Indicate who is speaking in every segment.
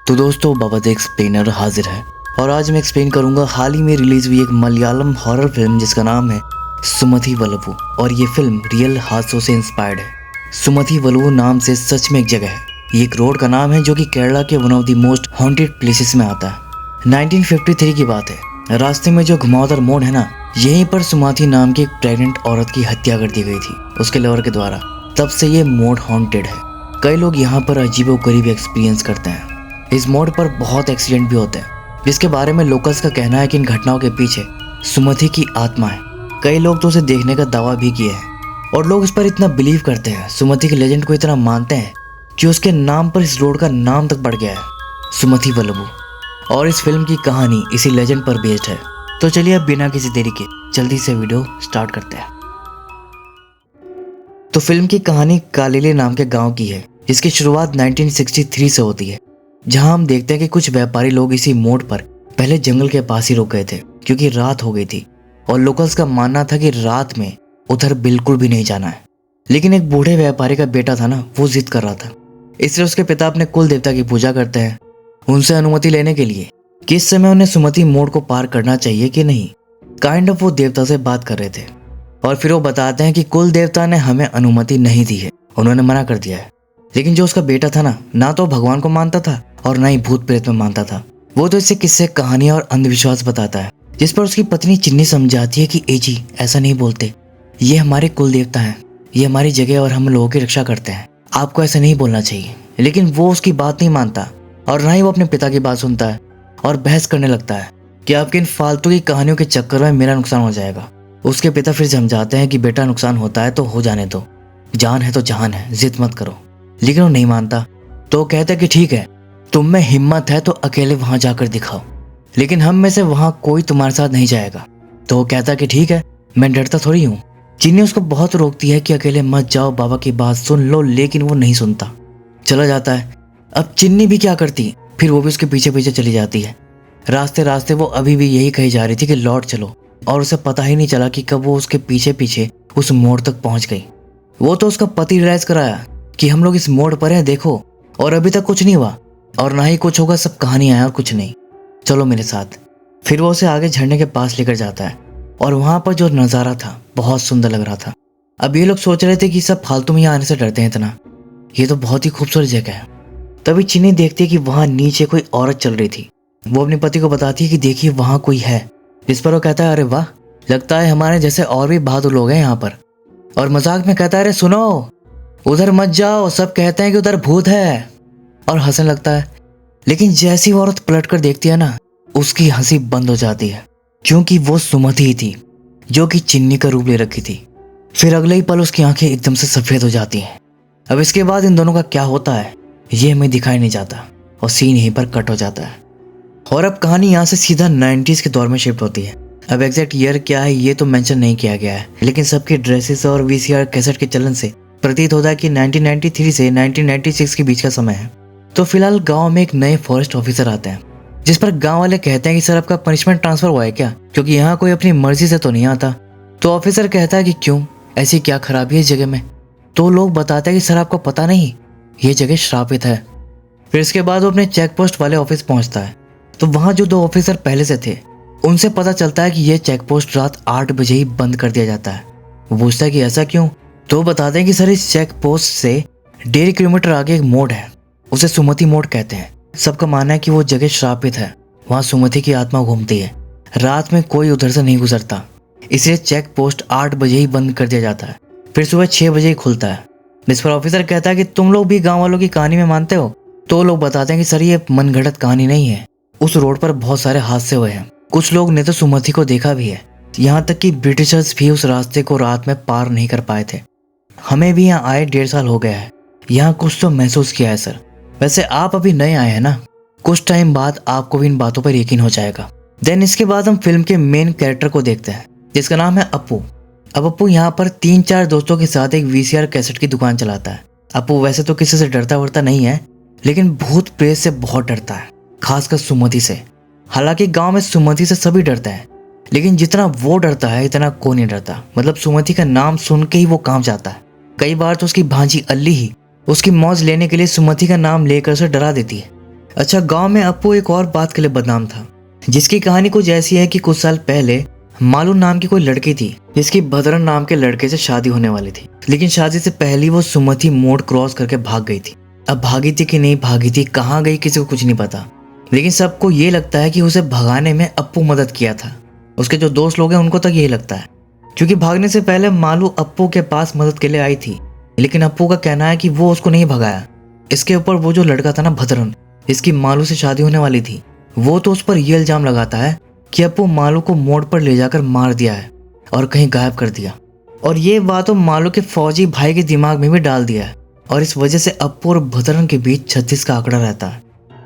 Speaker 1: तो दोस्तों बाबा the explainer हाजिर है और आज मैं एक्सप्लेन करूंगा हाल ही में रिलीज हुई एक मलयालम हॉरर फिल्म जिसका नाम है सुमति वलवु। और ये फिल्म रियल हादसों से इंस्पायर्ड है। सुमति वलवु नाम से सच में एक जगह है। ये एक रोड का नाम है जो कि केरला के one of the most haunted places में आता है। 1953 की बात है। रास्ते में जो घुमावदार मोड़ है ना, यहीं पर सुमति नाम की एक प्रेग्नेंट औरत की हत्या कर दी गई थी उसके लवर के द्वारा। तब से ये मोड़ हॉन्टेड है। कई लोग यहाँ पर अजीबोगरीब एक्सपीरियंस करते हैं। इस मोड़ पर बहुत एक्सीडेंट भी होते हैं जिसके बारे में लोकल्स का कहना है कि इन घटनाओं के पीछे सुमति की आत्मा है। कई लोग तो उसे देखने का दावा भी किए हैं और लोग इस पर इतना बिलीव करते हैं, सुमति के लेजेंड को इतना मानते हैं कि उसके नाम पर इस रोड का नाम तक बढ़ गया है, सुमति वलवु। और इस फिल्म की कहानी इसी लेजेंड पर बेस्ड है। तो चलिए अब बिना किसी देरी के जल्दी से वीडियो स्टार्ट करते हैं। तो फिल्म की कहानी कालिले नाम के गांव की है जिसकी शुरुआत 1963 से होती है, जहां हम देखते हैं कि कुछ व्यापारी लोग इसी मोड़ पर पहले जंगल के पास ही रुक गए थे क्योंकि रात हो गई थी और लोकल्स का मानना था कि रात में उधर बिल्कुल भी नहीं जाना है। लेकिन एक बूढ़े व्यापारी का बेटा था ना, वो जिद कर रहा था। इसलिए उसके पिता अपने कुल देवता की पूजा करते हैं उनसे अनुमति लेने के लिए कि इस समय उन्हें सुमति मोड़ को पार करना चाहिए कि नहीं। काइंड ऑफ वो देवता से बात कर रहे थे और फिर वो बताते हैं कि कुल देवता ने हमें अनुमति नहीं दी है, उन्होंने मना कर दिया है। लेकिन जो उसका बेटा था ना तो भगवान को मानता था और ना ही भूत प्रेत में मानता था। वो तो इससे किस्से, कहानियां और अंधविश्वास बताता है, जिस पर उसकी पत्नी चिन्नी समझाती है कि ए जी ऐसा नहीं बोलते, ये हमारे कुल देवता हैं, ये हमारी जगह और हम लोगों की रक्षा करते हैं, आपको ऐसा नहीं बोलना चाहिए। लेकिन वो उसकी बात नहीं मानता और ना ही वो अपने पिता की बात सुनता है और बहस करने लगता है कि आपकी इन फालतू की कहानियों के चक्कर में मेरा नुकसान हो जाएगा। उसके पिता फिर समझाते हैं कि बेटा नुकसान होता है तो हो जाने दो, जान है तो जहान है, जिद मत करो। लेकिन वो नहीं मानता। तो कहता है कि ठीक है, तुम में हिम्मत है तो अकेले वहां जाकर दिखाओ, लेकिन हम में से वहां कोई तुम्हारे साथ नहीं जाएगा। तो वो कहता है कि ठीक है, मैं डरता थोड़ी हूँ। चिन्नी उसको बहुत रोकती है कि अकेले मत जाओ, बाबा की बात सुन लो, लेकिन वो नहीं सुनता, चला जाता है। अब चिन्नी भी क्या करती, फिर वो भी उसके पीछे पीछे चली जाती है। रास्ते रास्ते वो अभी भी यही कही जा रही थी कि लौट चलो, और उसे पता ही नहीं चला कि कब वो उसके पीछे पीछे उस मोड़ तक पहुंच गई। वो तो उसका पति रियलाइज कराया कि हम लोग इस मोड़ पर हैं, देखो, और अभी तक कुछ नहीं हुआ और ना ही कुछ होगा, सब कहानियां हैं और कुछ नहीं, चलो मेरे साथ। फिर वो उसे आगे झरने के पास लेकर जाता है और वहां पर जो नज़ारा था बहुत सुंदर लग रहा था। अब ये लोग सोच रहे थे कि सब फालतू में यहाँ आने से डरते हैं इतना, ये तो बहुत ही खूबसूरत जगह है। तभी चिन्नी देखती है कि वहां नीचे कोई औरत चल रही थी। वो अपने पति को बताती है कि देखिए वहां कोई है, जिस पर वो कहता है अरे वाह, लगता है हमारे जैसे और भी बहादुर लोग हैं यहाँ पर। और मजाक में कहता है अरे सुनो, उधर मत जाओ, सब कहते हैं कि उधर भूत है, और हंसने लगता है। लेकिन जैसी वो औरत पलट कर देखती है ना, उसकी हंसी बंद हो जाती है क्योंकि वो सुमति ही थी जो कि चिन्नी का रूप ले रखी थी। फिर अगले ही पल उसकी आंखें एकदम से सफेद हो जाती हैं। अब इसके बाद इन दोनों का क्या होता है ये हमें दिखाई नहीं जाता और सीन यहीं पर कट हो जाता है। और अब कहानी यहाँ से सीधा 90s के दौर में शिफ्ट होती है। अब एग्जैक्ट ईयर क्या है ये तो मेंशन नहीं किया गया है, लेकिन सबके ड्रेसेस और वीसीआर कैसेट के चलन से प्रतीत होता है कि 1993 से 1996 के बीच का समय है। तो फिलहाल गांव में एक नए फॉरेस्ट ऑफिसर आते हैं, जिस पर गांव वाले कहते हैं कि सर आपका पनिशमेंट ट्रांसफर हुआ है क्या, क्योंकि यहाँ कोई अपनी मर्जी से तो नहीं आता। तो ऑफिसर कहता है कि क्यों, ऐसी क्या खराबी है इस जगह में। तो लोग बताते हैं कि सर आपको पता नहीं, ये जगह श्रापित है। फिर इसके बाद वो अपने चेक पोस्ट वाले ऑफिस पहुंचता है। तो वहां जो दो ऑफिसर पहले से थे उनसे पता चलता है कि यह चेक पोस्ट रात 8 बजे ही बंद कर दिया जाता है। वो पूछता है कि ऐसा क्यों। तो बताते हैं कि सर इस चेक पोस्ट से 1.5 किलोमीटर आगे एक मोड़ है, उसे सुमति मोड़ कहते हैं। सबका मानना है कि वो जगह श्रापित है, वहां सुमति की आत्मा घूमती है, रात में कोई उधर से नहीं गुजरता, इसलिए चेक पोस्ट 8 बजे ही बंद कर दिया जाता है। फिर सुबह 6 बजे ही खुलता है। जिस पर ऑफिसर कहता है कि तुम लोग भी गाँव वालों की कहानी में मानते हो। तो लोग बताते हैं कि सर ये मनगढ़ंत कहानी नहीं है, उस रोड पर बहुत सारे हादसे हुए हैं, कुछ लोग ने तो सुमति को देखा भी है, यहाँ तक कि ब्रिटिशर्स भी उस रास्ते को रात में पार नहीं कर पाए थे। हमें भी यहाँ आए 1.5 साल हो गया है, यहाँ कुछ तो महसूस किया है सर। वैसे आप अभी नए आए हैं ना, कुछ टाइम बाद आपको भी इन बातों पर यकीन हो जाएगा। देन इसके बाद हम फिल्म के मेन कैरेक्टर को देखते हैं जिसका नाम है अप्पू। अब अप्पू यहाँ पर 3-4 दोस्तों के साथ एक वीसीआर कैसेट की दुकान चलाता है। अप्पू वैसे तो किसी से डरता वरता नहीं है, लेकिन भूत प्रेत से बहुत डरता है, खासकर सुमति से। हालांकि गांव में सुमति से सभी डरते हैं, लेकिन जितना वो डरता है इतना कोई नहीं डरता। मतलब सुमति का नाम सुन के ही वो कांप जाता है। कई बार तो उसकी भांजी अल्ली ही उसकी मौज लेने के लिए सुमति का नाम लेकर उसे डरा देती है। अच्छा, गांव में अप्पू एक और बात के लिए बदनाम था, जिसकी कहानी कुछ ऐसी है कि कुछ साल पहले मालू नाम की कोई लड़की थी जिसकी भद्रन नाम के लड़के से शादी होने वाली थी। लेकिन शादी से पहले वो सुमति मोड़ क्रॉस करके भाग गई थी। अब भागी थी कि नहीं भागी थी, कहाँ गई, किसी को कुछ नहीं पता। लेकिन सबको ये लगता है कि उसे भगाने में अप्पू मदद किया था। उसके जो दोस्त लोग हैं उनको तक यही लगता है, क्योंकि भागने से पहले मालू अप्पू के पास मदद के लिए आई थी। लेकिन अप्पू का कहना है कि वो उसको नहीं भगाया। इसके ऊपर वो जो लड़का था ना भद्रन, जिसकी मालू से शादी होने वाली थी, वो तो उस पर ये इल्जाम लगाता है कि अप्पू मालू को मोड़ पर ले जाकर मार दिया है और कहीं गायब कर दिया। और ये बात मालू के फौजी भाई के दिमाग में भी डाल दिया है, और इस वजह से अप्पू और भद्रन के बीच 36 का आंकड़ा रहता है।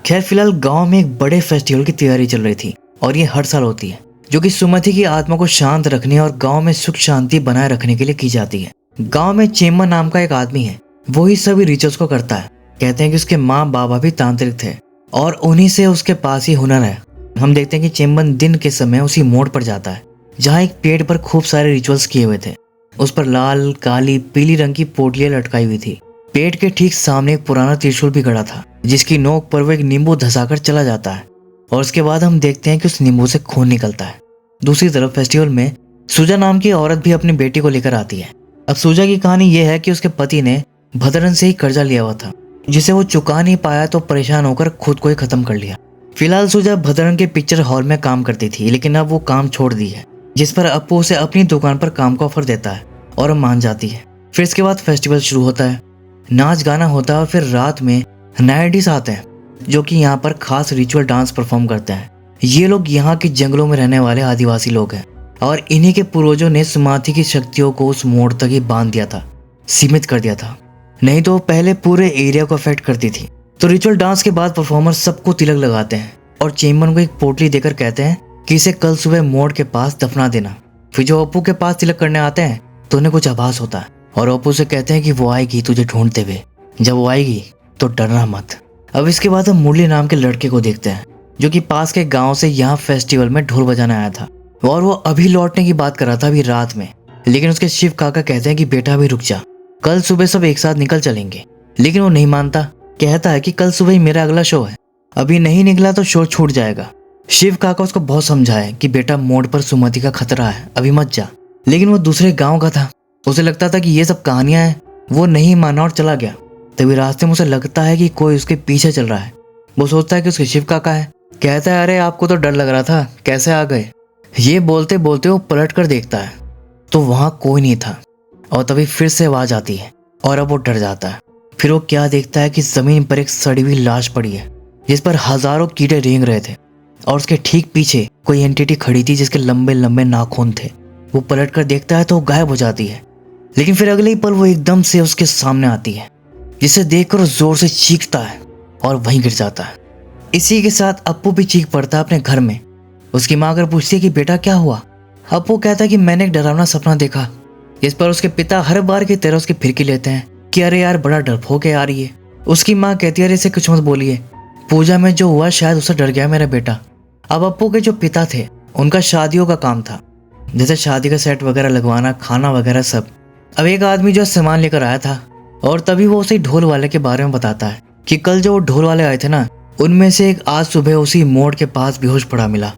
Speaker 1: खैर, फिलहाल गांव में एक बड़े फेस्टिवल की तैयारी चल रही थी, और ये हर साल होती है, जो कि सुमति की आत्मा को शांत रखने और गांव में सुख शांति बनाए रखने के लिए की जाती है। गांव में चेम्मन नाम का एक आदमी है, वो ही सभी रिचुअल्स को करता है। कहते हैं कि उसके माँ बाबा भी तांत्रिक थे और उन्हीं से उसके पास ही हुनर है। हम देखते हैं कि चेम्मन दिन के समय उसी मोड़ पर जाता है जहाँ एक पेड़ पर खूब सारे रिचुअल्स किए हुए थे। उस पर लाल, काली, पीली रंग की पोटलियां लटकाई हुई थी। पेड़ के ठीक सामने एक पुराना त्रिशूल भी खड़ा था, जिसकी नोक पर वो एक नींबू धंसाकर चला जाता है, और उसके बाद हम देखते हैं कि उस नींबू से खून निकलता है। दूसरी तरफ फेस्टिवल में सुजा नाम की औरत भी अपनी बेटी को लेकर आती है। अब सुजा की कहानी यह है कि उसके पति ने भद्रन से ही कर्जा लिया हुआ था, जिसे वो चुका नहीं पाया तो परेशान होकर खुद को ही खत्म कर लिया। फिलहाल सुजा भद्रन के पिक्चर हॉल में काम करती थी, लेकिन अब वो काम छोड़ दी है, जिस पर अप्पू उसे अपनी दुकान पर काम का ऑफर देता है और मान जाती है। फिर इसके बाद फेस्टिवल शुरू होता है, नाच गाना होता है, और फिर रात में नाइटिस आते हैं, जो कि यहाँ पर खास रिचुअल डांस परफॉर्म करते हैं। ये लोग यहाँ के जंगलों में रहने वाले आदिवासी लोग हैं, और इन्हीं के पूर्वजों ने सुमाथी की शक्तियों को उस मोड़ तक ही बांध दिया था, सीमित कर दिया था, नहीं तो पहले पूरे एरिया को अफेक्ट करती थी। तो रिचुअल डांस के बाद परफॉर्मर सबको तिलक लगाते हैं और चेम्मन को एक पोटली देकर कहते हैं कि इसे कल सुबह मोड़ के पास दफना देना। फिर जो अप्पू के पास तिलक करने आते हैं तो उन्हें कुछ आभास होता है, और अप्पू से कहते हैं कि वो आएगी तुझे ढूंढते हुए, जब वो आएगी तो डरना मत। अब इसके बाद हम मुरली नाम के लड़के को देखते हैं, जो कि पास के गाँव से यहाँ फेस्टिवल में ढोल बजाने आया था, और वो अभी लौटने की बात कर रहा था अभी रात में। लेकिन उसके शिव काका कहते हैं कि बेटा अभी रुक जा, कल सुबह सब एक साथ निकल चलेंगे। लेकिन वो नहीं मानता, कहता है कि कल सुबह ही मेरा अगला शो है, अभी नहीं निकला तो शो छूट जाएगा। शिव काका उसको बहुत समझाए कि बेटा मोड़ पर सुमति का खतरा है, अभी मत जा। लेकिन वो दूसरे गांव का था, उसे लगता था कि ये सब कहानियां हैं। वो नहीं माना और चला गया। तभी रास्ते में उसे लगता है कि कोई उसके पीछे चल रहा है। वो सोचता है कि उसके शिव काका है, कहता है अरे आपको तो डर लग रहा था, कैसे आ गए। ये बोलते बोलते वो पलट कर देखता है तो वहां कोई नहीं था, और तभी फिर से आवाज आती है और अब वो डर जाता है। फिर वो क्या देखता है कि जमीन पर एक सड़ी हुई लाश पड़ी है, जिस पर हजारों कीड़े रेंग रहे थे, और उसके ठीक पीछे कोई एंटिटी खड़ी थी जिसके लंबे लंबे नाखून थे। वो पलट कर देखता है तो वो गायब हो जाती है, लेकिन फिर अगले ही पल वो एकदम से उसके सामने आती है, जिसे देखकर वो जोर से चीखता है और वहीं गिर जाता है। इसी के साथ अप्पू भी चीख पड़ता है अपने घर में। उसकी माँ अगर पूछती है कि बेटा क्या हुआ, अप्पू कहता है कि मैंने एक डरावना सपना देखा, जिस पर उसके पिता हर बार की तरह उसकी फिरकी लेते हैं कि अरे यार बड़ा डरपोक है यार ये। उसकी माँ कहती है अरे इसे कुछ मत बोलिए, पूजा में जो हुआ शायद उसे डर गया मेरा बेटा। अब अप्पू के जो पिता थे उनका शादियों का काम था, जैसे शादी का सेट वगैरह लगवाना, खाना वगैरह सब। अब एक आदमी जो सामान लेकर आया था, और तभी वो उसी ढोल वाले के बारे में बताता है कि कल जो वो ढोल वाले आए थे ना, उनमें से एक आज सुबह उसी मोड़ के पास बेहोश पड़ा मिला,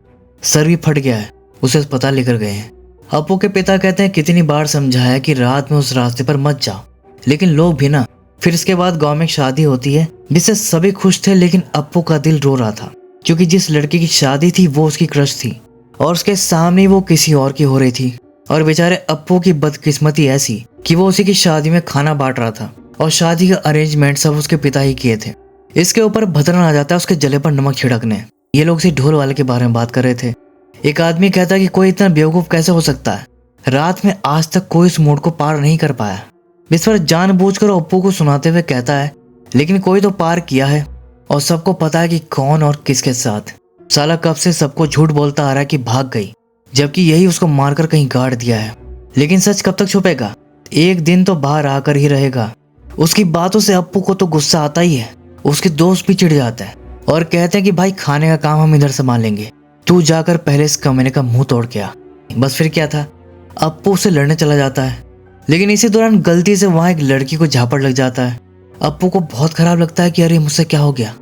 Speaker 1: सर भी फट गया है, उसे अस्पताल लेकर गए हैं। अप्पू के पिता कहते हैं कितनी बार समझाया कि रात में उस रास्ते पर मत जाओ, लेकिन लोग भी ना। फिर इसके बाद गांव में एक शादी होती है जिससे सभी खुश थे, लेकिन अप्पू का दिल रो रहा था, क्योंकि जिस लड़की की शादी थी वो उसकी क्रश थी, और उसके सामने वो किसी और की हो रही थी। और बेचारे अप्पू की बदकिस्मती ऐसी कि वो उसी की शादी में खाना बांट रहा था, और शादी का अरेंजमेंट सब उसके पिता ही किए थे। इसके ऊपर भद्रन आ जाता है उसके जले पर नमक छिड़कने। ये लोग इसी ढोल वाले के बारे में बात कर रहे थे। एक आदमी कहता है कि कोई इतना बेवकूफ कैसे हो सकता है, रात में आज तक कोई इस मोड़ को पार नहीं कर पाया। इस पर जानबूझकर अप्पू को सुनाते हुए कहता है लेकिन कोई तो पार किया है, और सबको पता है कि कौन और किसके साथ। साला कब से सबको झूठ बोलता आ रहा है कि भाग गई, जबकि यही उसको मारकर कहीं गाड़ दिया है। लेकिन सच कब तक छुपेगा, एक दिन तो बाहर आकर ही रहेगा। उसकी बातों से अप्पू को तो गुस्सा आता ही है। उसके दोस्त भी चिढ़ जाते हैं और कहते हैं कि भाई खाने का काम हम इधर संभाल लेंगे, तू जाकर पहले इस कमीने का मुंह तोड़ के आ। बस फिर क्या था, अप्पू से लड़ने चला जाता है, लेकिन इसी दौरान गलती से वहां एक लड़की को झापड़ लग जाता है। अप्पू को बहुत खराब लगता है कि अरे मुझसे क्या हो गया,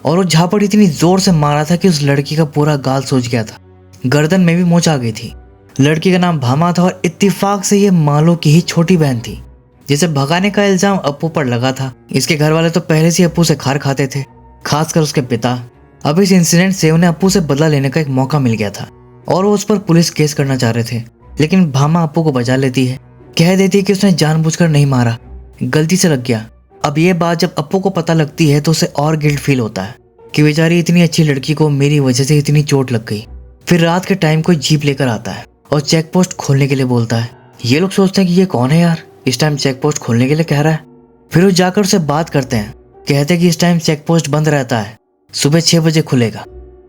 Speaker 1: और वो झापड़ इतनी जोर से मारा था कि उस लड़की का पूरा गाल सूज गया था, गर्दन में भी मोच आ गई थी। लड़की का नाम भामा था और इत्तेफाक से ये मालो की ही छोटी बहन थी, जिसे भगाने का इल्जाम अप्पू पर लगा था। इसके घर वाले तो पहले से अप्पू से खार खाते थे, खासकर उसके पिता। अब इस इंसिडेंट से उन्हें अप्पू से बदला लेने का एक मौका मिल गया था और वो उस पर पुलिस केस करना चाह रहे थे। लेकिन भामा अप्पू को बचा लेती है, कह देती है कि उसने जानबूझकर नहीं मारा, गलती से लग गया। अब ये बात जब अप्पू को पता लगती है तो उसे और गिल्ट फील होता है कि बेचारी इतनी अच्छी लड़की को मेरी वजह से इतनी चोट लग गई। फिर रात के टाइम कोई जीप लेकर आता है और चेक पोस्ट खोलने के लिए बोलता है। ये लोग सोचते हैं कि ये कौन है यार, इस टाइम चेक पोस्ट खोलने के लिए कह रहा है। फिर वो जाकर उससे बात करते हैं, कहते हैं कि इस टाइम चेक पोस्ट बंद रहता है, सुबह 6 बजे खुलेगा।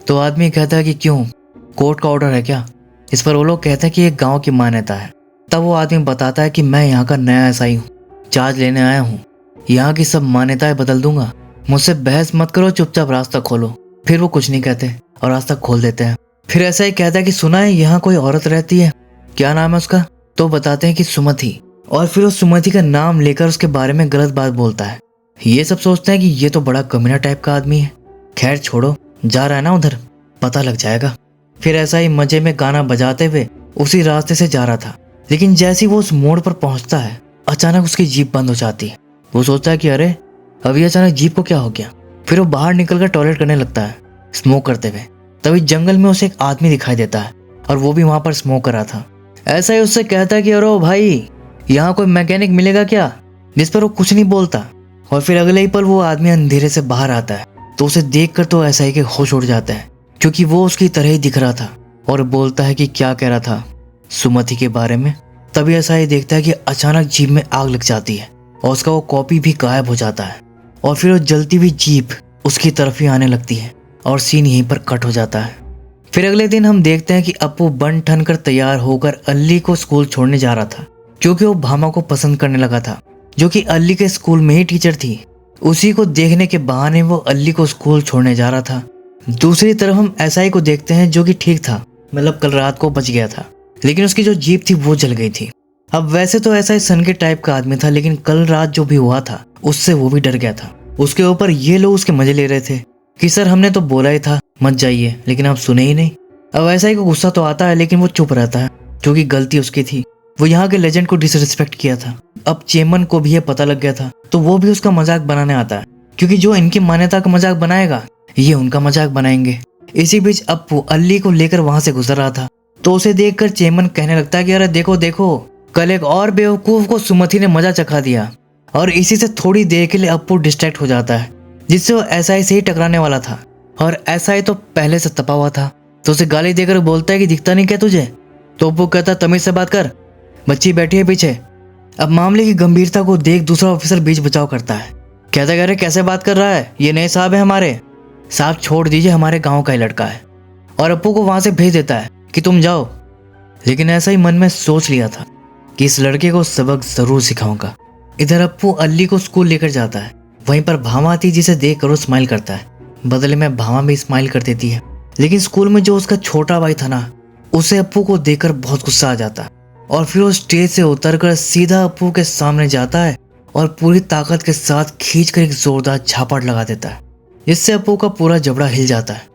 Speaker 1: तो आदमी कहता है कि क्यों, कोर्ट का ऑर्डर है क्या? इस पर वो लोग कहते हैं कि ये गाँव की मान्यता है। तब वो आदमी बताता है कि मैं यहाँ का नया एसआई हूँ, चार्ज लेने आया हूँ, यहाँ की सब मान्यताएं बदल दूंगा, मुझसे बहस मत करो, चुपचाप रास्ता खोलो। फिर वो कुछ नहीं कहते और रास्ता खोल देते हैं। फिर ऐसा ही कहता है कि सुना है यहाँ कोई औरत रहती है, क्या नाम है उसका? तो बताते हैं कि सुमति। और फिर उस सुमति का नाम लेकर उसके बारे में गलत बात बोलता है। ये सब सोचते हैं कि ये तो बड़ा कमीना टाइप का आदमी है। खैर छोड़ो, जा रहा है ना उधर, पता लग जाएगा। फिर ऐसा ही मजे में गाना बजाते हुए उसी रास्ते से जा रहा था, लेकिन जैसे ही वो उस मोड़ पर पहुंचता है अचानक उसकी जीप बंद हो जाती है। वो सोचता है कि अरे अभी अचानक जीप को क्या हो गया। फिर वो बाहर निकलकर टॉयलेट करने लगता है स्मोक करते हुए। तभी जंगल में उसे एक आदमी दिखाई देता है और वो भी वहां पर स्मोक कर रहा था। ऐसा ही उससे कहता है कि अरे ओ भाई, यहाँ कोई मैकेनिक मिलेगा क्या? जिस पर वो कुछ नहीं बोलता। और फिर अगले ही पल वो आदमी अंधेरे से बाहर आता है तो उसे देखकर तो ऐसा ही कि होश उड़ जाता है, क्योंकि वो उसकी तरह ही दिख रहा था। और बोलता है कि क्या कह रहा था, सुमति के बारे में। तभी ऐसा ही देखता है कि अचानक जीप में आग लग जाती है और उसका वो कॉपी भी गायब हो जाता है। और फिर वो जलती हुई जीप उसकी तरफ ही आने लगती है और सीन यहीं पर कट हो जाता है। फिर अगले दिन हम देखते हैं कि अप्पू बन ठन कर तैयार होकर अल्ली को स्कूल छोड़ने जा रहा था, क्योंकि वो भामा को पसंद करने लगा था, जो कि अल्ली के स्कूल में ही टीचर थी। उसी को देखने के बहाने वो अल्ली को स्कूल छोड़ने जा रहा था। दूसरी तरफ हम एसआई को देखते हैं, जो कि ठीक था, मतलब कल रात को बच गया था, लेकिन उसकी जो जीप थी वो जल गई थी। अब वैसे तो एसआई सन के टाइप का आदमी था, लेकिन कल रात जो भी हुआ था उससे वो भी डर गया था। उसके ऊपर ये लोग उसके मजे ले रहे थे कि सर हमने तो बोला ही था मत जाइए, लेकिन आप सुने ही नहीं। अब एसआई को गुस्सा तो आता है, लेकिन वो चुप रहता है, क्योंकि गलती उसकी थी, वो यहाँ के लेजेंड को डिसरिस्पेक्ट किया था। अब चेमन को भी ये पता लग गया था, तो वो भी उसका मजाक बनाने आता है, क्योंकि जो इनकी मान्यता का मजाक बनाएगा ये उनका मजाक बनाएंगे। इसी बीच अप्पू अल्ली को लेकर वहां से गुजर रहा था, तो उसे देखकर चेमन कहने लगता है कि अरे देखो देखो, कल एक और बेवकूफ को सुमति ने मजा चखा दिया। और इसी से थोड़ी देर के लिए अप्पू डिस्ट्रैक्ट हो जाता है, जिससे वो एसआई से ही टकराने वाला था। और एसआई तो पहले से तपा हुआ था, तो उसे गाली देकर बोलता है कि दिखता नहीं क्या तुझे? तो अप्पू कहता तमीज से बात कर, बच्ची बैठी है पीछे। अब मामले की गंभीरता को देख दूसरा ऑफिसर बीच बचाव करता है, कहता है अरे कैसे बात कर रहा है, ये नए साहब है हमारे, साहब छोड़ दीजिए, हमारे गाँव का ही लड़का है। और अप्पू को वहां से भेज देता है कि तुम जाओ। लेकिन ऐसा ही मन में सोच लिया था कि इस लड़के को सबक जरूर सिखाऊंगा। इधर अप्पू अल्ली को स्कूल लेकर जाता है, वहीं पर भामा आती जिसे देख कर वो स्माइल करता है, बदले में भामा भी स्माइल कर देती है। लेकिन स्कूल में जो उसका छोटा भाई था ना, उसे अप्पू को देखकर बहुत गुस्सा आ जाता है और फिर वो स्टेज से उतरकर सीधा अप्पू के सामने जाता है और पूरी ताकत के साथ खींचकर एक जोरदार झापड़ लगा देता है, जिससे अप्पू का पूरा जबड़ा हिल जाता है।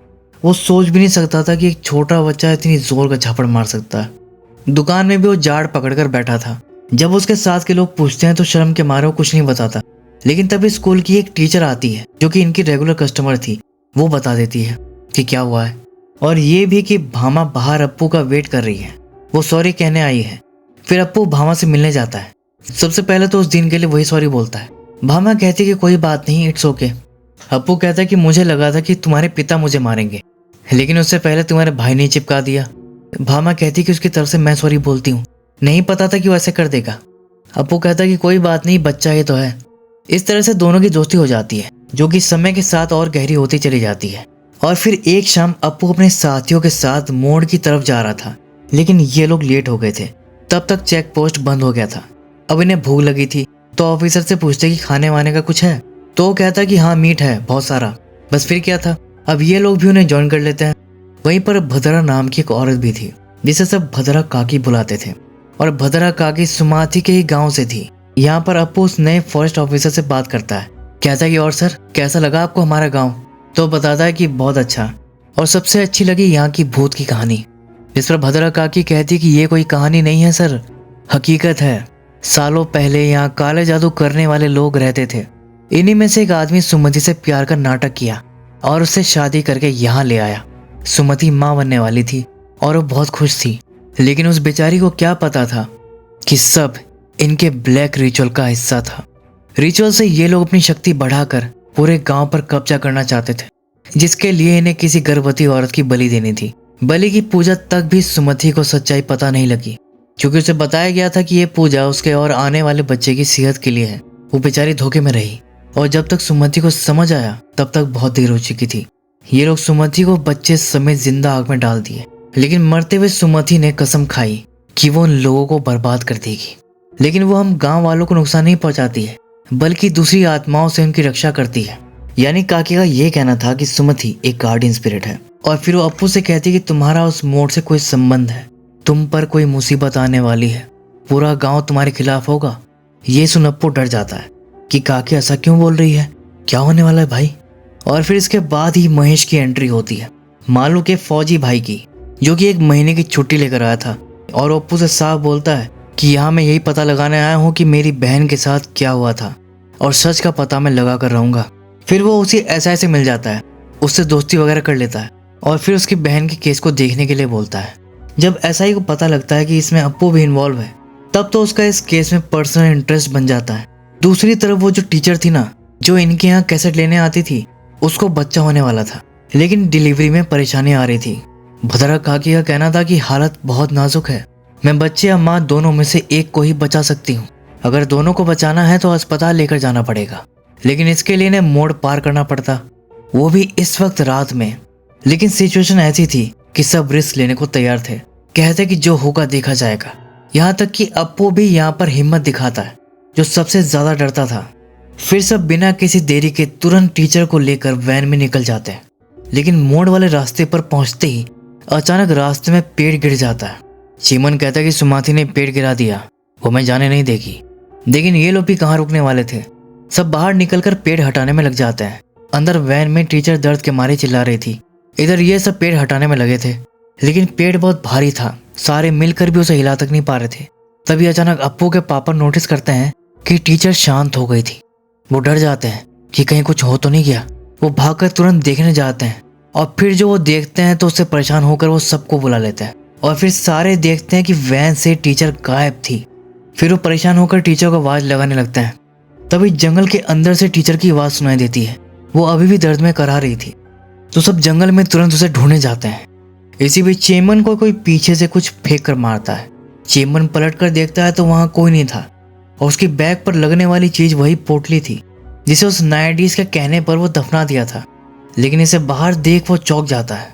Speaker 1: वो सोच भी नहीं सकता था कि एक छोटा बच्चा इतनी जोर का झापड़ मार सकता है। दुकान में भी वो जाड़ पकड़कर बैठा था। जब उसके साथ के लोग पूछते हैं तो शर्म के मारे वो कुछ नहीं बताता, लेकिन तभी स्कूल की एक टीचर आती है जो कि इनकी रेगुलर कस्टमर थी। वो बता देती है कि क्या हुआ है, और ये भी कि भामा बाहर अप्पू का वेट कर रही है, वो सॉरी कहने आई है। फिर अप्पू भामा से मिलने जाता है। सबसे पहले तो उस दिन के लिए वही सॉरी बोलता है। भामा कहती है कि कोई बात नहीं, इट्स ओके। अप्पू कहता है कि मुझे लगा था कि तुम्हारे पिता मुझे मारेंगे, लेकिन उससे पहले तुम्हारे भाई ने चिपका दिया। भामा कहती है कि उसकी तरफ से मैं सॉरी बोलती हूँ, नहीं पता था कि वो ऐसे कर देगा। अप्पू कहता है कि कोई बात नहीं, बच्चा ही तो है। इस तरह से दोनों की दोस्ती हो जाती है, जो कि समय के साथ और गहरी होती चली जाती है। और फिर एक शाम अप्पू अपने साथियों के साथ मोड़ की तरफ जा रहा था, लेकिन ये लोग लेट हो गए थे। तब तक चेक पोस्ट बंद हो गया था। अब इन्हें भूख लगी थी, तो ऑफिसर से पूछते कि खाने वाने का कुछ है, तो वो कहता कि हाँ मीट है बहुत सारा। बस फिर क्या था, अब ये लोग भी उन्हें ज्वाइन कर लेते हैं। वहीं पर भद्रा नाम की एक औरत भी थी, जिसे सब भद्रा काकी बुलाते थे, और भद्रा काकी सुमाथी के ही गांव से थी। यहाँ पर अप्पू उस नए फॉरेस्ट ऑफिसर से बात करता है, कहता है कि और सर कैसा लगा आपको हमारा गांव? तो बताता है कि बहुत अच्छा। और सबसे अच्छी लगी यहाँ की भूत की कहानी, जिस पर भद्रा काकी कहती कि ये कोई कहानी नहीं है सर, हकीकत है। सालों पहले यहाँ काले जादू करने वाले लोग रहते थे। इन्हीं में से एक आदमी सुमति से प्यार का नाटक किया और उससे शादी करके यहाँ ले आया। सुमति माँ बनने वाली थी और वो बहुत खुश थी, लेकिन उस बेचारी को क्या पता था कि सब इनके ब्लैक रिचुअल का हिस्सा था। रिचुअल से ये लोग अपनी शक्ति बढ़ाकर पूरे गांव पर कब्जा करना चाहते थे, जिसके लिए इन्हें किसी गर्भवती औरत की बलि देनी थी। बलि की पूजा तक भी सुमति को सच्चाई पता नहीं लगी, क्योंकि उसे बताया गया था कि ये पूजा उसके और आने वाले बच्चे की सेहत के लिए है। वो बेचारी धोखे में रही और जब तक सुमति को समझ आया तब तक बहुत देर हो चुकी थी। ये लोग सुमति को बच्चे समेत जिंदा आग में डाल दिए, लेकिन मरते हुए सुमति ने कसम खाई कि वो उन लोगों को बर्बाद कर देगी। लेकिन वो हम गांव वालों को नुकसान नहीं पहुंचाती है, बल्कि दूसरी आत्माओं से उनकी रक्षा करती है। यानी काकी का ये कहना था कि सुमति एक गार्डियन स्पिरिट है। और फिर वो अप्पू से कहती कि तुम्हारा उस मोड़ से कोई संबंध है, तुम पर कोई मुसीबत आने वाली है, पूरा गांव तुम्हारे खिलाफ होगा। ये सुन अप्पू डर जाता है कि काकी ऐसा क्यों बोल रही है, क्या होने वाला है भाई। और फिर इसके बाद ही महेश की एंट्री होती है, मालू के फौजी भाई की, जो कि 1 महीने की छुट्टी लेकर आया था। और अप्पू से साफ बोलता है कि यहाँ मैं यही पता लगाने आया हूँ कि मेरी बहन के साथ क्या हुआ था, और सच का पता मैं लगा कर रहूँगा। फिर वो उसी एसआई से मिल जाता है, उससे दोस्ती वगैरह कर लेता है और फिर उसकी बहन के केस को देखने के लिए बोलता है। जब एसआई को पता लगता है कि इसमें अप्पू भी इन्वॉल्व है, तब तो उसका इस केस में पर्सनल इंटरेस्ट बन जाता है। दूसरी तरफ वो जो टीचर थी ना, जो इनके यहाँ कैसेट लेने आती थी, उसको बच्चा होने वाला था, लेकिन डिलीवरी में परेशानी आ रही थी। भद्रा काकी का कहना था कि हालत बहुत नाजुक है, मैं बच्चे या माँ दोनों में से एक को ही बचा सकती हूँ। अगर दोनों को बचाना है तो अस्पताल लेकर जाना पड़ेगा, लेकिन इसके लिए इन्हें मोड़ पार करना पड़ता, वो भी इस वक्त रात में। लेकिन सिचुएशन ऐसी थी कि सब रिस्क लेने को तैयार थे, कहते कि जो होगा देखा जाएगा। यहाँ तक कि अप्पू भी यहाँ पर हिम्मत दिखाता है, जो सबसे ज्यादा डरता था। फिर सब बिना किसी देरी के तुरंत टीचर को लेकर वैन में निकल जाते हैं। लेकिन मोड़ वाले रास्ते पर पहुंचते ही अचानक रास्ते में पेड़ गिर जाता है। चीमन कहता है कि सुमति ने पेड़ गिरा दिया, वो मैं जाने नहीं देगी। लेकिन ये लोग भी कहाँ रुकने वाले थे, सब बाहर निकलकर पेड़ हटाने में लग जाते हैं। अंदर वैन में टीचर दर्द के मारे चिल्ला रही थी, इधर ये सब पेड़ हटाने में लगे थे, लेकिन पेड़ बहुत भारी था, सारे मिलकर भी उसे हिला तक नहीं पा रहे थे। तभी अचानक अप्पू के पापा नोटिस करते हैं कि टीचर शांत हो गई थी। वो डर जाते हैं कि कहीं कुछ हो तो नहीं गया। वो भागकर तुरंत देखने जाते हैं और फिर जो वो देखते हैं तो उससे परेशान होकर वो सबको बुला लेते हैं और फिर सारे देखते हैं कि वैन से टीचर गायब थी। फिर वो परेशान होकर टीचर को आवाज लगाने लगते हैं। तभी जंगल के अंदर से टीचर की आवाज सुनाई देती है। वो अभी भी दर्द में करा रही थी, तो सब जंगल में तुरंत उसे ढूंढने जाते हैं। इसी बीच चेमन को कोई पीछे से कुछ फेंक कर मारता है। चेमन पलट कर देखता है तो वहां कोई नहीं था और उसकी बैग पर लगने वाली चीज वही पोटली थी जिसे उस नायडीज के कहने पर वो दफना दिया था। लेकिन इसे बाहर देख वो चौंक जाता है।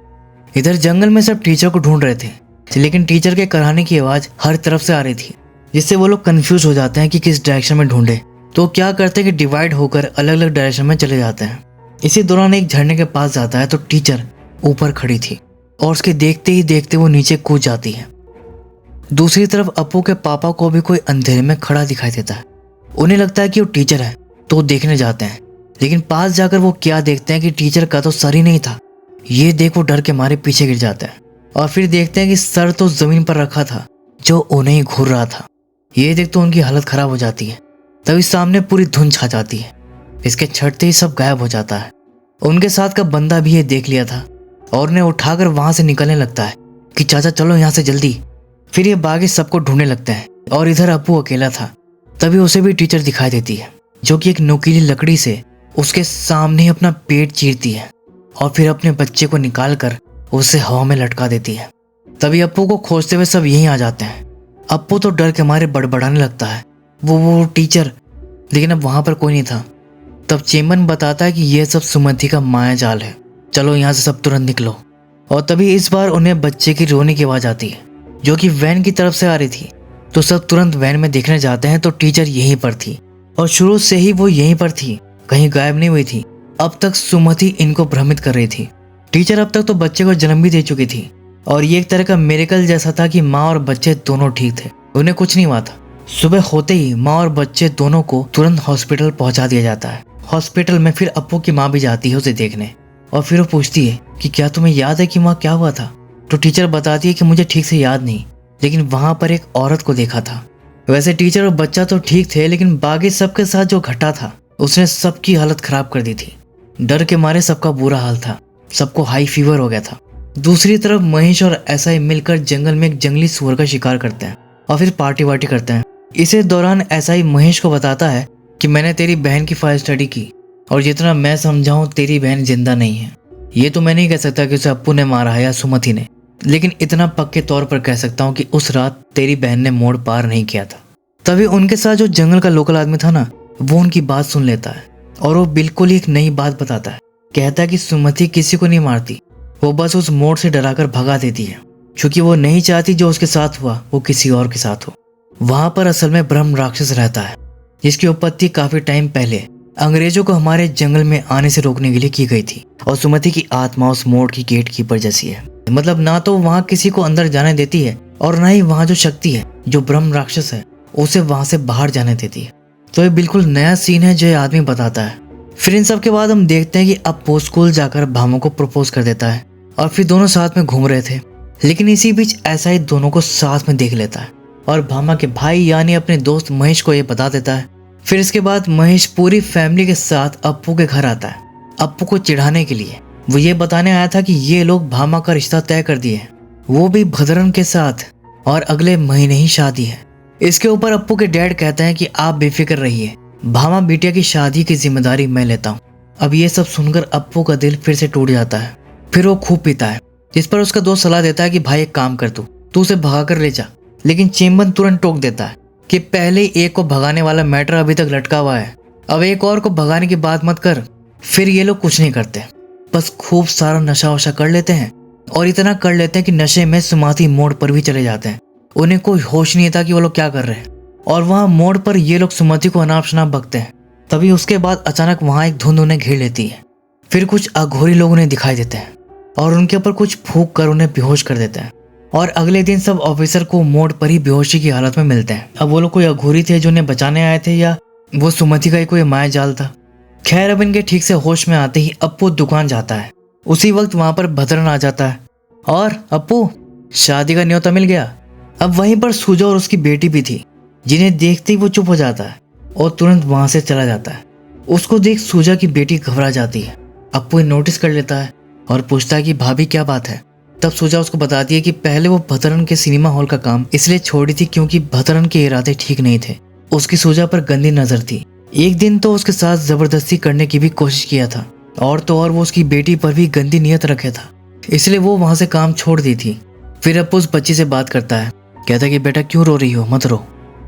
Speaker 1: इधर जंगल में सब टीचर को ढूंढ रहे थे, लेकिन टीचर के कराने की आवाज हर तरफ से आ रही थी, जिससे वो लोग कंफ्यूज हो जाते हैं कि किस डायरेक्शन में ढूंढे। तो क्या करते हैं कि डिवाइड होकर अलग अलग डायरेक्शन में चले जाते हैं। इसी दौरान एक झरने के पास जाता है तो टीचर ऊपर खड़ी थी और उसके देखते ही देखते वो नीचे कूद जाती है। दूसरी तरफ अप्पू के पापा को भी कोई अंधेरे में खड़ा दिखाई देता है। उन्हें लगता है कि वो टीचर है तो वो देखने जाते हैं, लेकिन पास जाकर वो क्या देखते हैं कि टीचर का तो सर ही नहीं था। ये देख वो डर के मारे पीछे गिर जाते हैं और फिर देखते हैं कि सर तो जमीन पर रखा था जो उन्हें ही घूर रहा था। ये देख तो उनकी हालत खराब हो जाती है। तभी सामने पूरी धुंध छा जाती है। इसके छटते ही सब गायब हो जाता है। उनके साथ का बंदा भी ये देख लिया था और उन्हें उठाकर वहां से निकलने लगता है कि चाचा चलो यहाँ से जल्दी। फिर ये बाकी सबको ढूंढने लगते हैं और इधर अप्पू अकेला था। तभी उसे भी टीचर दिखाई देती है, जो कि एक नुकीली लकड़ी से उसके सामने ही अपना पेट चीरती है और फिर अपने बच्चे को निकाल कर उसे हवा में लटका देती है। तभी अप्पू को खोजते हुए सब यहीं आ जाते हैं। अप्पू तो डर के मारे बड़बड़ाने लगता है, वो टीचर, लेकिन अब वहां पर कोई नहीं था। तब चेमन बताता है कि यह सब सुमति का माया जाल है, चलो यहाँ से सब तुरंत निकलो। और तभी इस बार उन्हें बच्चे की रोने की आवाज आती है, जो कि वैन की तरफ से आ रही थी। तो सब तुरंत वैन में देखने जाते हैं तो टीचर यहीं पर थी और शुरू से ही वो यहीं पर थी, कहीं गायब नहीं हुई थी। अब तक सुमति इनको भ्रमित कर रही थी। टीचर अब तक तो बच्चे को जन्म भी दे चुकी थी और ये एक तरह का मिरेकल जैसा था कि माँ और बच्चे दोनों ठीक थे, उन्हें कुछ नहीं हुआ था। सुबह होते ही माँ और बच्चे दोनों को तुरंत हॉस्पिटल पहुंचा दिया जाता है। हॉस्पिटल में फिर अप्पू की माँ भी जाती है उसे देखने। और फिर वो पूछती है कि क्या तुम्हें याद है कि वहाँ क्या हुआ था। तो टीचर बताती है कि मुझे ठीक से याद नहीं, लेकिन वहाँ पर एक औरत को देखा था। वैसे टीचर और बच्चा तो ठीक थे, लेकिन बाकी सबके साथ जो घटा था उसने सबकी हालत खराब कर दी थी। डर के मारे सबका बुरा हाल था, सबको हाई फीवर हो गया था। दूसरी तरफ महेश और एसआई मिलकर जंगल में एक जंगली सुअर का शिकार करते हैं और फिर पार्टी वार्टी करते हैं। इसी दौरान एसआई महेश को बताता है कि मैंने तेरी बहन की फाइल स्टडी की और जितना मैं समझाऊं तेरी बहन जिंदा नहीं है। ये तो मैं नहीं कह सकता कि उसे अप्पू ने मारा है या सुमति ने, लेकिन इतना पक्के तौर पर कह सकता हूँ कि उस रात तेरी बहन ने मोड़ पार नहीं किया था। तभी उनके साथ जो जंगल का लोकल आदमी था ना, वो उनकी बात सुन लेता है और वो बिल्कुल ही एक नई बात बताता है। कहता है कि सुमति किसी को नहीं मारती, वो बस उस मोड़ से डराकर भगा देती है, क्योंकि वो नहीं चाहती जो उसके साथ हुआ वो किसी और के साथ हो। वहां पर असल में ब्रह्म राक्षस रहता है, जिसकी उत्पत्ति काफी टाइम पहले अंग्रेजों को हमारे जंगल में आने से रोकने के लिए की गई थी। और सुमति की आत्मा उस मोड़ की गेट कीपर जैसी है, मतलब ना तो वहां किसी को अंदर जाने देती है और ना ही वहां जो शक्ति है, जो ब्रह्म राक्षस है, उसे वहां से बाहर जाने देती है। तो ये बिल्कुल नया सीन है जो ये आदमी बताता है। फिर इन सब के बाद हम देखते हैं कि अप्पू स्कूल जाकर भामा को प्रपोज कर देता है और फिर दोनों साथ में घूम रहे थे। लेकिन इसी बीच ऐसा ही दोनों को साथ में देख लेता है और भामा के भाई यानी अपने दोस्त महेश को ये बता देता है। फिर इसके बाद महेश पूरी फैमिली के साथ अप्पू के घर आता है, अप्पू को चिढ़ाने के लिए। वो ये बताने आया था कि ये लोग भामा का रिश्ता तय कर दिए, वो भी भद्रन के साथ, और अगले महीने ही शादी है। इसके ऊपर अप्पू के डैड कहते हैं कि आप बेफिक्र रहिए, भामा बिटिया की शादी की जिम्मेदारी मैं लेता हूँ। अब ये सब सुनकर अप्पू का दिल फिर से टूट जाता है। फिर वो खूब पीता है, जिस पर उसका दोस्त सलाह देता है कि भाई एक काम कर, तू उसे भगा कर ले जा। लेकिन चेम्बन तुरंत टोक देता है कि पहले एक को भगाने वाला मैटर अभी तक लटका हुआ है, अब एक और को भगाने की बात मत कर। फिर ये लोग कुछ नहीं करते, बस खूब सारा नशा वशा कर लेते हैं और इतना कर लेते हैं कि नशे में सुमाती मोड़ पर भी चले जाते हैं। उन्हें कोई होश नहीं था कि वो लोग क्या कर रहे हैं। और वहाँ मोड़ पर ये लोग सुमति को अनाप शनाप बकते हैं। तभी उसके बाद अचानक वहाँ एक धुंध उन्हें घेर लेती है। फिर कुछ अघोरी लोग उन्हें दिखाई देते हैं और उनके ऊपर कुछ फूंक कर उन्हें बेहोश कर देते हैं। और अगले दिन सब ऑफिसर को मोड़ पर ही बेहोशी की हालत में मिलते हैं। अब वो लोग कोई अघोरी थे जो उन्हें बचाने आए थे या वो सुमति का ही कोई माया जाल था। खैर अब इनके ठीक से होश में आते ही अप्पू दुकान जाता है। उसी वक्त वहां पर भद्रन आ जाता है और अप्पू शादी का न्योता मिल गया। अब वहीं पर सूजा और उसकी बेटी भी थी, जिन्हें देखते ही वो चुप हो जाता है और तुरंत वहां से चला जाता है। उसको देख सूजा की बेटी घबरा जाती है। अप्पू नोटिस कर लेता है और पूछता है कि भाभी क्या बात है। तब सूजा उसको बताती है कि पहले वो भद्रन के सिनेमा हॉल का काम इसलिए छोड़ी थी क्योंकि भद्रन के इरादे ठीक नहीं थे। उसकी सूजा पर गंदी नजर थी। एक दिन तो उसके साथ जबरदस्ती करने की भी कोशिश किया था, और तो और वो उसकी बेटी पर भी गंदी नियत रखे था, इसलिए वो वहां से काम छोड़ दी थी। फिर अप्पू उस बच्ची से बात करता है, कहता है कि बेटा क्यों रो रही हो, मत रो,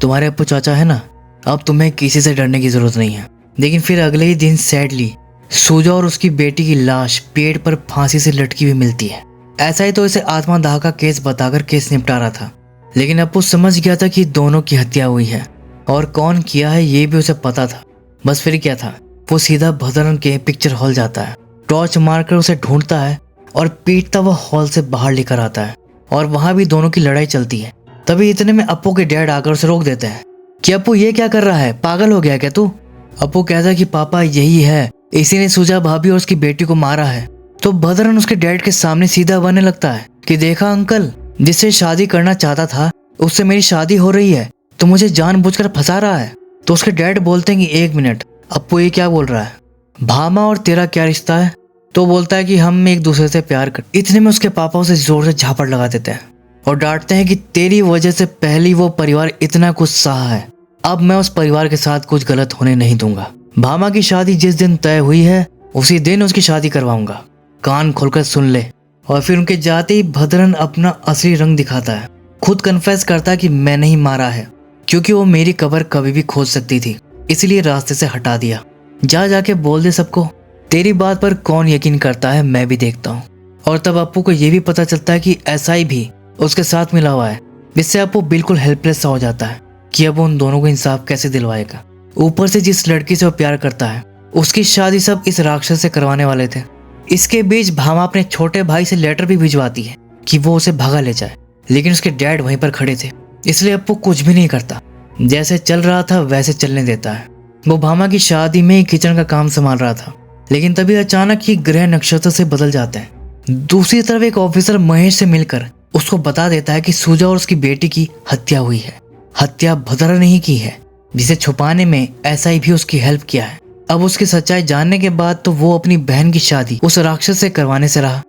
Speaker 1: तुम्हारे अप्पू चाचा है ना, अब तुम्हें किसी से डरने की जरूरत नहीं है। लेकिन फिर अगले ही दिन सैडली सूजा और उसकी बेटी की लाश पेड़ पर फांसी से लटकी हुई मिलती है। ऐसा ही तो इसे आत्मादाह का केस बताकर केस निपटा रहा था, लेकिन अप्पू समझ गया था कि दोनों की हत्या हुई है और कौन किया है ये भी उसे पता था। बस फिर क्या था, वो सीधा भद्रन के पिक्चर हॉल जाता है, टॉर्च मारकर उसे ढूंढता है और पीटता हुआ हॉल से बाहर लेकर आता है और वहां भी दोनों की लड़ाई चलती है। तभी इतने में अप्पू के डैड आकर उसे रोक देते हैं कि अप्पू ये क्या कर रहा है, पागल हो गया क्या तू। अप्पू कहता है कि पापा यही है, इसी ने सूजा भाभी और उसकी बेटी को मारा है। तो भद्रन उसके डैड के सामने सीधा बनने लगता है कि देखा अंकल, जिससे शादी करना चाहता था उससे मेरी शादी हो रही है, तो मुझे जानबूझकर फंसा रहा है। तो उसके डैड बोलते हैं कि एक मिनट, अप्पू ये क्या बोल रहा है, भामा और तेरा क्या रिश्ता है। तो बोलता है कि हम एक दूसरे से प्यार कर। इतने में उसके पापा उसे जोर से झापड़ लगा देते हैं और डांटते हैं कि तेरी वजह से पहले वो परिवार इतना कुछ सहा है, अब मैं उस परिवार के साथ कुछ गलत होने नहीं दूंगा। भामा की शादी जिस दिन तय हुई है उसी दिन उसकी शादी करवाऊंगा, कान खोलकर सुन ले। और फिर उनके जाते ही भद्रन अपना असली रंग दिखाता है, खुद कन्फेस करता है कि मैं नहीं मारा है, क्योंकि वो मेरी कब्र कभी भी खोज सकती थी, इसलिए रास्ते से हटा दिया। जाके बोल दे सबको, तेरी बात पर कौन यकीन करता है मैं भी देखता हूँ। और तब अप्पू को ये भी पता चलता है कि एसआई भी उसके साथ मिला हुआ है, जिससे अप्पू बिल्कुल हेल्पलेस सा हो जाता है कि अब उन दोनों को इंसाफ कैसे दिलवाएगा। ऊपर से जिस लड़की से वो प्यार करता है उसकी शादी सब इस राक्षस से करवाने वाले थे। इसके बीच भामा अपने छोटे भाई से लेटर भी भिजवाती है कि वो उसे भगा ले जाए, लेकिन उसके डैड वहीं पर खड़े थे, इसलिए अप्पू कुछ भी नहीं करता, जैसे चल रहा था वैसे चलने देता है। वो भामा की शादी में किचन का काम संभाल रहा था, लेकिन तभी अचानक ही ग्रह नक्षत्र से बदल जाते हैं। दूसरी तरफ एक ऑफिसर महेश से मिलकर उसको बता देता है कि सूजा और उसकी बेटी की हत्या हुई है। हत्या भद्रा ने ही की है, जिसे छुपाने में एसआई भी उसकी हेल्प किया है। अब उसकी सच्चाई जानने के बाद तो वो अपनी बहन की शादी उस राक्षस से करवाने से रहा।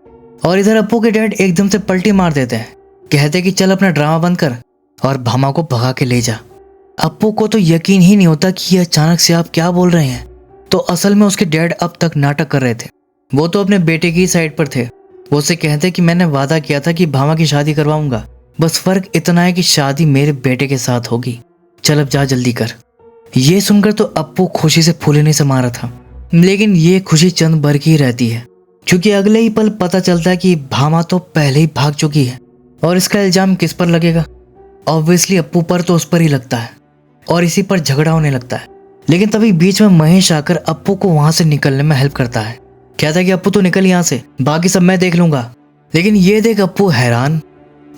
Speaker 1: और इधर अप्पू के डैड एकदम से पलटी मार देते हैं, कहते कि चल अपना ड्रामा बंद कर और भामा को भगा के ले जा। अप्पू को तो यकीन ही नहीं होता कि ये अचानक से आप क्या बोल रहे हैं। तो असल में उसके डैड अब तक नाटक कर रहे थे। वो तो अपने बेटे की साइड पर थे। वो उससे कहते कि मैंने वादा किया था कि भामा की शादी करवाऊंगा, बस फर्क इतना है कि शादी मेरे बेटे के साथ होगी, चल अब जा जल्दी कर। ये सुनकर तो अप्पू खुशी से फूले नहीं समा रहा था, लेकिन ये खुशी चंद भर की रहती है, क्योंकि अगले ही पल पता चलता है कि भामा तो पहले ही भाग चुकी है। और इसका इल्जाम किस पर लगेगा? ऑब्वियसली अप्पू पर, तो उस पर ही लगता है और इसी पर झगड़ा होने लगता है। लेकिन तभी बीच में महेश आकर अप्पू को वहां से निकलने में हेल्प करता है। कहता है कि अप्पू तो निकल यहाँ से, बाकी सब मैं देख लूंगा। लेकिन ये देख अप्पू हैरान,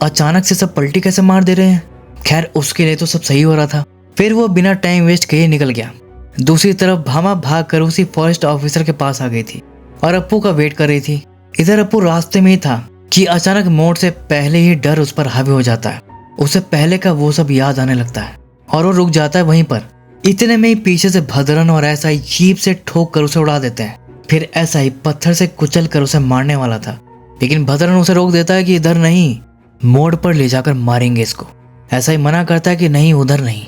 Speaker 1: अचानक से सब पलटी कैसे मार दे रहे हैं। खैर उसके लिए तो सब सही हो रहा था। फिर वो बिना टाइम वेस्ट किए निकल गया। दूसरी तरफ भामा भाग कर उसी फॉरेस्ट ऑफिसर के पास आ गई थी और अप्पू का वेट कर रही थी। इधर अप्पू रास्ते में ही था कि अचानक मोड़ से पहले ही डर उस पर हावी हो जाता है। उसे पहले का वो सब याद आने लगता है और वो रुक जाता है वहीं पर। इतने में ही पीछे से भद्रन और एसआई जीप से ठोक कर उसे उड़ा देते हैं। फिर एसआई पत्थर से कुचल कर उसे मारने वाला था, लेकिन भद्रन उसे रोक देता है कि इधर नहीं, मोड़ पर ले जाकर मारेंगे इसको। एसआई मना करता है कि नहीं उधर नहीं,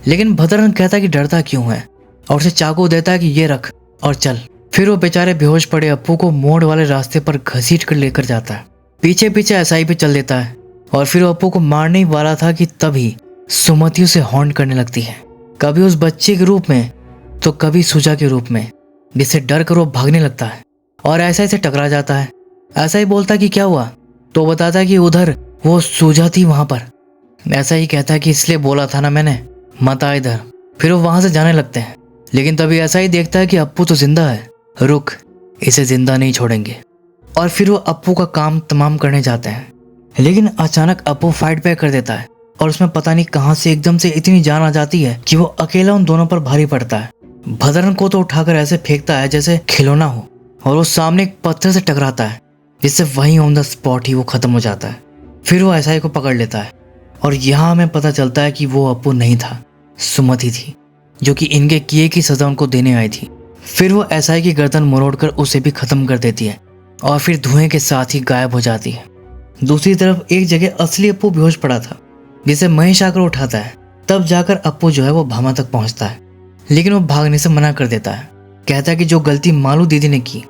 Speaker 1: लेकिन भद्रन कहता है कि डरता क्यों है और उसे चाकू देता है कि ये रख और चल। फिर वो बेचारे बेहोश पड़े अप्पू को मोड़ वाले रास्ते पर घसीट कर लेकर जाता है। पीछे पीछे एसआई भी चल देता है और फिर वो अप्पू को मारने ही वाला था कि तभी सुमति उसे हॉन्ट करने लगती है, कभी उस बच्चे के रूप में तो कभी सूजा के रूप में, जिससे डर कर वो भागने लगता है और एसआई से टकरा जाता है। एसआई बोलता कि क्या हुआ, तो बताता है कि उधर वो सूजा थी वहां पर। ऐसा ही कहता है कि इसलिए बोला था ना मैंने, मत आ इधर। फिर वो वहां से जाने लगते हैं, लेकिन तभी ऐसा ही देखता है कि अप्पू तो जिंदा है, रुक इसे जिंदा नहीं छोड़ेंगे। और फिर वो अप्पू का काम तमाम करने जाते हैं, लेकिन अचानक अप्पू फाइट बैक कर देता है और उसमें पता नहीं कहां से एकदम से इतनी जान आ जाती है कि वो अकेला उन दोनों पर भारी पड़ता है। भद्रन को तो उठाकर ऐसे फेंकता है जैसे खिलौना हो और वो सामने एक पत्थर से टकराता है, जिससे वहीं ऑन द स्पॉट ही वो खत्म हो जाता है। फिर वो एसआई को पकड़ लेता है और यहाँ हमें पता चलता है कि वो अप्पू नहीं था, सुमति थी, जो कि इनके किए की सजा उनको देने आई थी। फिर वो एसआई की गर्दन मरोड़कर उसे भी खत्म कर देती है और फिर धुएं के साथ ही गायब हो जाती है। दूसरी तरफ एक जगह असली अप्पू बेहोश पड़ा था, जिसे महेश आकर उठाता है। तब जाकर अप्पू जो है वो भामा तक पहुंचता है, लेकिन वो भागने से मना कर देता है। कहता है कि जो गलती मालू दीदी ने की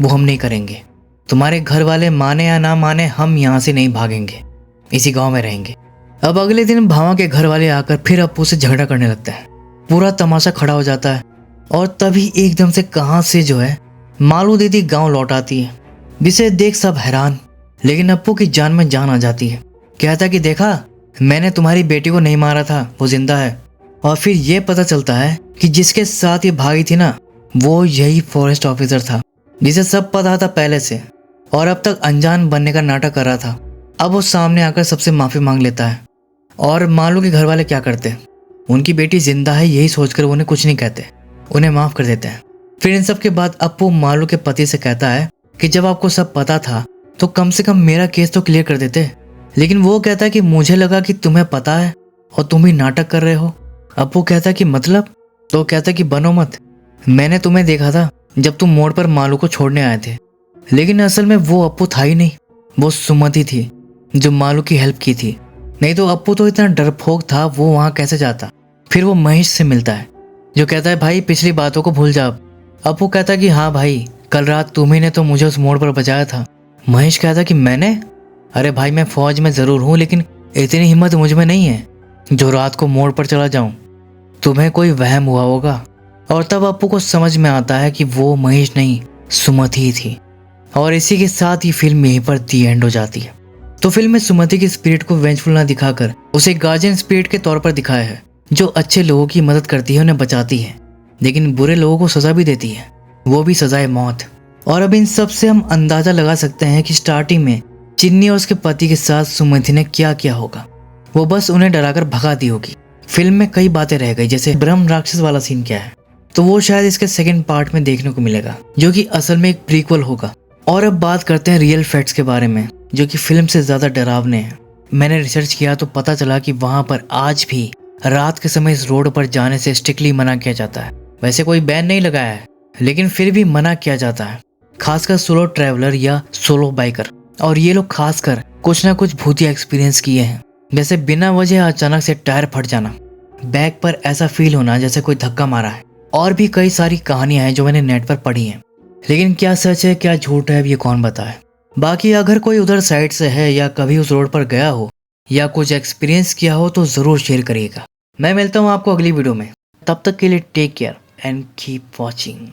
Speaker 1: वो हम नहीं करेंगे, तुम्हारे घर वाले माने या ना माने हम यहाँ से नहीं भागेंगे, इसी गांव में रहेंगे। अब अगले दिन भामा के घर वाले आकर फिर अप्पू से झगड़ा करने लगता है। पूरा तमाशा खड़ा हो जाता है और तभी एकदम से कहां से जो है मालू दीदी गांव लौट आती है, जिसे देख सब हैरान। लेकिन अप्पू की जान में जान आ जाती है। कहता कि देखा मैंने तुम्हारी बेटी को नहीं मारा था, वो जिंदा है। और फिर ये पता चलता है कि जिसके साथ ये भागी थी ना, वो यही फॉरेस्ट ऑफिसर था, जिसे सब पता था पहले से और अब तक अनजान बनने का नाटक कर रहा था। अब वो सामने आकर सबसे माफी मांग लेता है। और मालू के घर वाले क्या करते, उनकी बेटी जिंदा है यही सोचकर उन्हें कुछ नहीं कहते, उन्हें माफ कर देते हैं। फिर इन सब के बाद अप्पू मालू के पति से कहता है कि जब आपको सब पता था तो कम से कम मेरा केस तो क्लियर कर देते। लेकिन वो कहता है कि मुझे लगा कि तुम्हें पता है और तुम ही नाटक कर रहे हो। अप्पू कहता है कि मतलब? तो कहता है कि बनो मत, मैंने तुम्हें देखा था जब तुम मोड़ पर मालू को छोड़ने आए थे, लेकिन असल में वो अप्पू था ही नहीं, वो सुमति थी जो मालू की हेल्प की थी। नहीं तो अप्पू तो इतना डरपोक था, वो वहां कैसे जाता। फिर वो महेश से मिलता है, जो कहता है भाई पिछली बातों को भूल जा। अप्पू कहता है कि हाँ भाई, कल रात तुम्ही ने तो मुझे उस मोड़ पर बचाया था। महेश कहता कि मैंने? अरे भाई मैं फौज में जरूर हूँ, लेकिन इतनी हिम्मत मुझ में नहीं है जो रात को मोड़ पर चला जाऊं। तुम्हें कोई वहम हुआ होगा। और तब अप्पू को समझ में आता है कि वो महेश नहीं, सुमति ही थी। और इसी के साथ ही फिल्म यहीं पर दी एंड हो जाती है। तो फिल्म में सुमति की स्पिरिट को वेंचफुल ना दिखाकर उसे गार्जियन स्पिरिट के तौर पर दिखाया है, जो अच्छे लोगों की मदद करती है, उन्हें बचाती है, लेकिन बुरे लोगों को सजा भी देती है, वो भी सजाए मौत। और अब इन सब से हम अंदाजा लगा सकते हैं कि स्टार्टिंग में चिन्नी और उसके पति के साथ सुमति ने क्या किया होगा। वो बस उन्हें डराकर भगा दी होगी। फिल्म में कई बातें रह गई, जैसे ब्रह्म राक्षस वाला सीन क्या है, तो वो शायद इसके सेकंड पार्ट में देखने को मिलेगा, जो कि असल में एक प्रीक्वल होगा। और अब बात करते हैं रियल फैक्ट्स के बारे में, जो कि फिल्म से ज़्यादा डरावने हैं। मैंने रिसर्च किया तो पता चला कि वहाँ पर आज भी रात के समय इस रोड पर जाने से स्ट्रिक्टली मना किया जाता है। वैसे कोई बैन नहीं लगाया है, लेकिन फिर भी मना किया जाता है, खासकर सोलो ट्रैवलर या सोलो बाइकर। और ये लोग खासकर कुछ ना कुछ भूतिया एक्सपीरियंस किए हैं, जैसे बिना वजह अचानक से टायर फट जाना, बैक पर ऐसा फील होना जैसे कोई धक्का मारा है। और भी कई सारी कहानियां हैं जो मैंने नेट पर पढ़ी हैं, लेकिन क्या सच है क्या झूठ है अब ये कौन बताए। बाकी अगर कोई उधर साइड से है या कभी उस रोड पर गया हो या कुछ एक्सपीरियंस किया हो तो ज़रूर शेयर करिएगा। मैं मिलता हूँ आपको अगली वीडियो में, तब तक के लिए take care and keep watching.